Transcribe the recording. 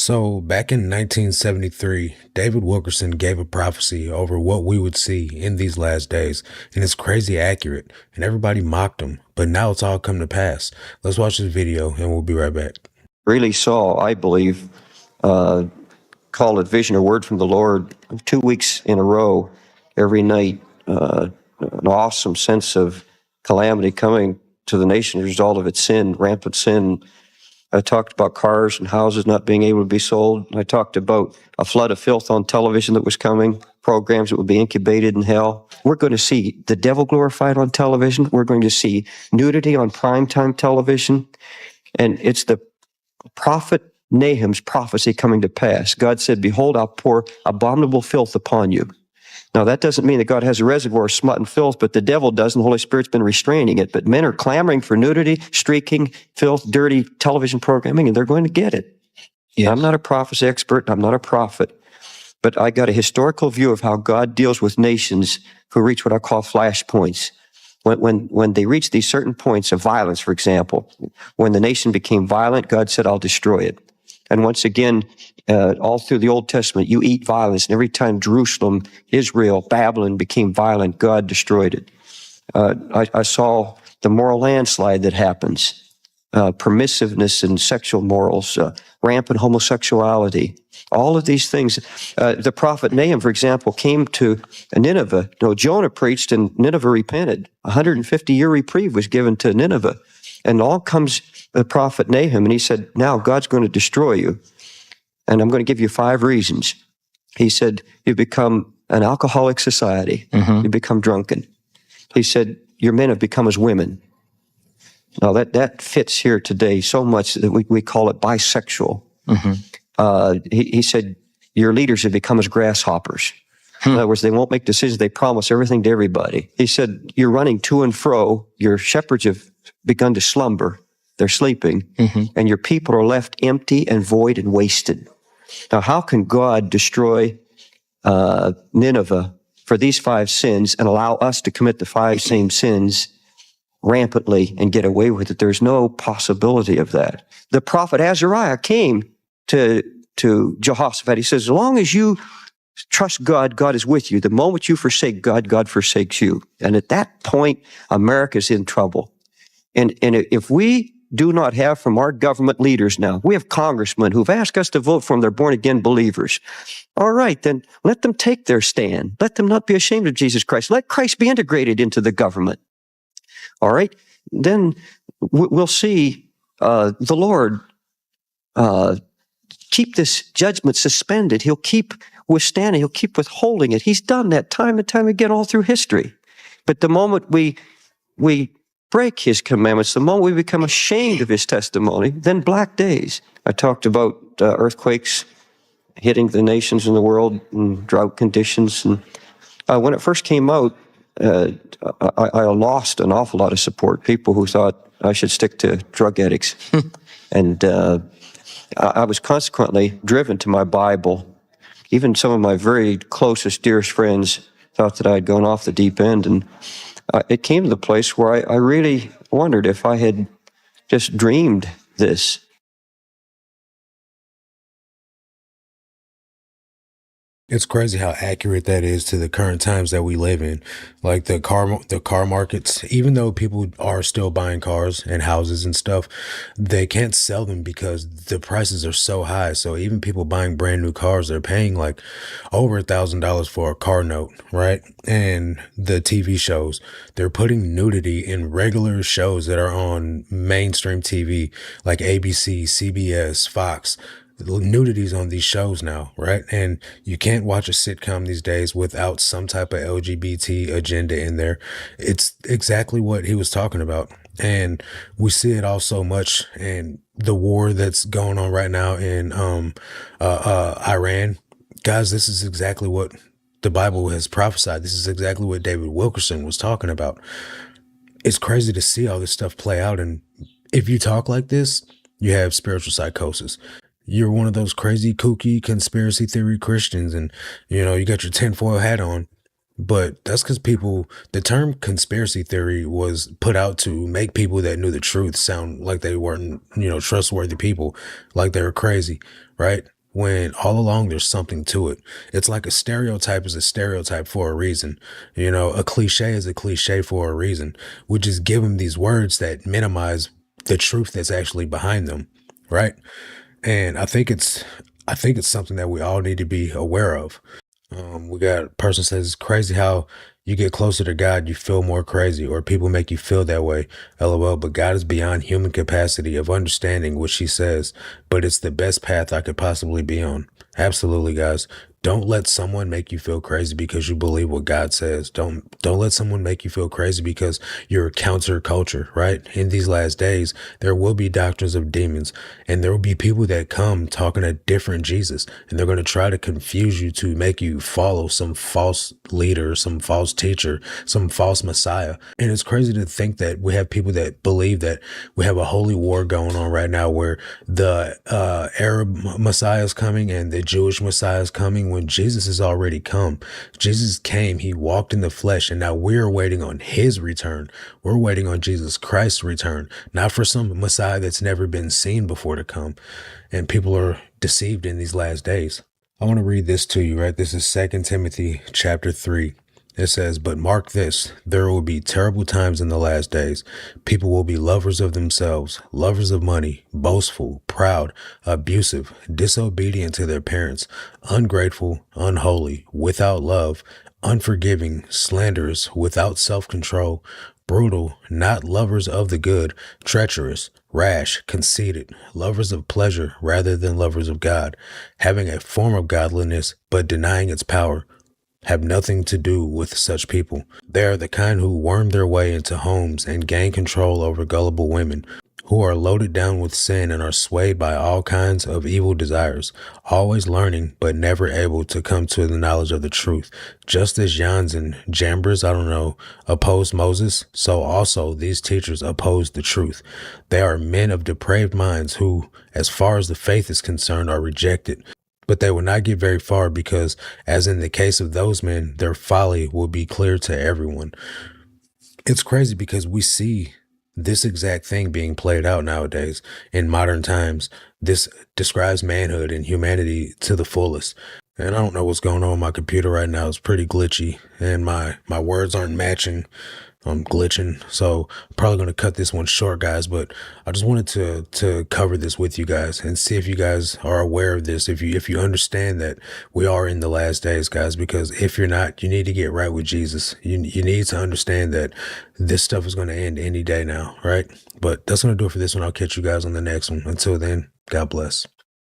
So, back in 1973, David Wilkerson gave a prophecy over what we would see in these last days, and it's crazy accurate, and everybody mocked him, but now it's all come to pass. Let's watch this video, and we'll be right back. Really saw, I believe, call it vision or word from the Lord 2 weeks in a row, every night, an awesome sense of calamity coming to the nation as a result of its sin, rampant sin. I talked about cars and houses not being able to be sold. I talked about a flood of filth on television that was coming, programs that would be incubated in hell. We're going to see the devil glorified on television. We're going to see nudity on primetime television. And it's the prophet Nahum's prophecy coming to pass. God said, "Behold, I'll pour abominable filth upon you." Now, that doesn't mean that God has a reservoir of smut and filth, but the devil does, and the Holy Spirit's been restraining it. But men are clamoring for nudity, streaking, filth, dirty television programming, and they're going to get it. Yes. I'm not a prophecy expert. I'm not a prophet. But I got a historical view of how God deals with nations who reach what I call flashpoints. When they reach these certain points of violence, for example, when the nation became violent, God said, "I'll destroy it." And once again, all through the Old Testament, you eat violence. And every time Jerusalem, Israel, Babylon became violent, God destroyed it. I saw the moral landslide that happens, permissiveness and sexual morals, rampant homosexuality, all of these things. The prophet Nahum, for example, came to Nineveh. Jonah preached and Nineveh repented. 150-year reprieve was given to Nineveh. And all comes the prophet Nahum, and he said, "Now God's going to destroy you. And I'm going to give you 5 reasons." He said, "You've become an alcoholic society. You become drunken." He said, "Your men have become as women." Now that fits here today so much that we call it bisexual. He said, "Your leaders have become as grasshoppers." In other words, they won't make decisions. They promise everything to everybody. He said, "You're running to and fro. Your shepherds have begun to slumber. They're sleeping. And your people are left empty and void and wasted." Now, how can God destroy Nineveh for these 5 sins and allow us to commit the 5 same sins rampantly and get away with it? There's no possibility of that. The prophet Azariah came to Jehoshaphat. He says, "As long as you trust God, God is with you. The moment you forsake God, God forsakes you." And at that point, America's in trouble. And if we do not have from our government leaders now, we have congressmen who've asked us to vote for them. They're born-again believers. All right, then let them take their stand. Let them not be ashamed of Jesus Christ. Let Christ be integrated into the government. All right? Then we'll see the Lord keep this judgment suspended. He'll keep withstanding. He'll keep withholding it. He's done that time and time again all through history. But the moment we break his commandments, the moment we become ashamed of his testimony, then black days. I talked about earthquakes hitting the nations in the world and drought conditions. And when it first came out, I lost an awful lot of support. People who thought I should stick to drug addicts. And I was consequently driven to my Bible. Even some of my very closest, dearest friends thought that I had gone off the deep end. And it came to the place where I really wondered if I had just dreamed this. It's crazy how accurate that is to the current times that we live in. Like the car markets, even though people are still buying cars and houses and stuff, they can't sell them because the prices are so high. So even people buying brand new cars, they're paying like over $1,000 for a car note, right? And the TV shows, they're putting nudity in regular shows that are on mainstream TV, like ABC, CBS, Fox. Nudities on these shows now, right? And you can't watch a sitcom these days without some type of LGBT agenda in there. It's exactly what he was talking about. And we see it all so much. And the war that's going on right now in Iran, guys, this is exactly what the Bible has prophesied. This is exactly what David Wilkerson was talking about. It's crazy to see all this stuff play out. And if you talk like this, you have spiritual psychosis. You're one of those crazy, kooky, conspiracy theory Christians, and, you got your tinfoil hat on. But that's because people, the term conspiracy theory was put out to make people that knew the truth sound like they weren't, trustworthy people, like they were crazy, right? When all along there's something to it. It's like a stereotype is a stereotype for a reason. A cliche is a cliche for a reason. We just give them these words that minimize the truth that's actually behind them, right? And I think it's something that we all need to be aware of. We got a person says it's crazy how you get closer to God, you feel more crazy, or people make you feel that way. LOL. But God is beyond human capacity of understanding what she says, but it's the best path I could possibly be on. Absolutely, guys. Don't let someone make you feel crazy because you believe what God says. Don't let someone make you feel crazy because you're counterculture, right? In these last days, there will be doctrines of demons, and there will be people that come talking a different Jesus, and they're going to try to confuse you to make you follow some false leader, some false teacher, some false Messiah. And it's crazy to think that we have people that believe that we have a holy war going on right now where the Arab Messiah is coming and the Jewish Messiah is coming when Jesus has already come. Jesus came, he walked in the flesh, and now we're waiting on his return. We're waiting on Jesus Christ's return, not for some Messiah that's never been seen before to come. And people are deceived in these last days. I want to read this to you, right? This is 2 Timothy chapter 3. It says, but mark this, there will be terrible times in the last days. People will be lovers of themselves, lovers of money, boastful, proud, abusive, disobedient to their parents, ungrateful, unholy, without love, unforgiving, slanderous, without self-control, brutal, not lovers of the good, treacherous, rash, conceited, lovers of pleasure rather than lovers of God, having a form of godliness but denying its power. Have nothing to do with such people. They are the kind who worm their way into homes and gain control over gullible women, who are loaded down with sin and are swayed by all kinds of evil desires, always learning but never able to come to the knowledge of the truth. Just as Jans and Jambres, opposed Moses, so also these teachers oppose the truth. They are men of depraved minds who, as far as the faith is concerned, are rejected. But they will not get very far because, as in the case of those men, their folly will be clear to everyone. It's crazy because we see this exact thing being played out nowadays in modern times. This describes manhood and humanity to the fullest. And I don't know what's going on with my computer right now. It's pretty glitchy and my words aren't matching. I'm glitching. So I'm probably going to cut this one short, guys, but I just wanted to cover this with you guys and see if you guys are aware of this. If you understand that we are in the last days, guys, because if you're not, you need to get right with Jesus. You need to understand that this stuff is going to end any day now, right? But that's going to do it for this one. I'll catch you guys on the next one. Until then, God bless.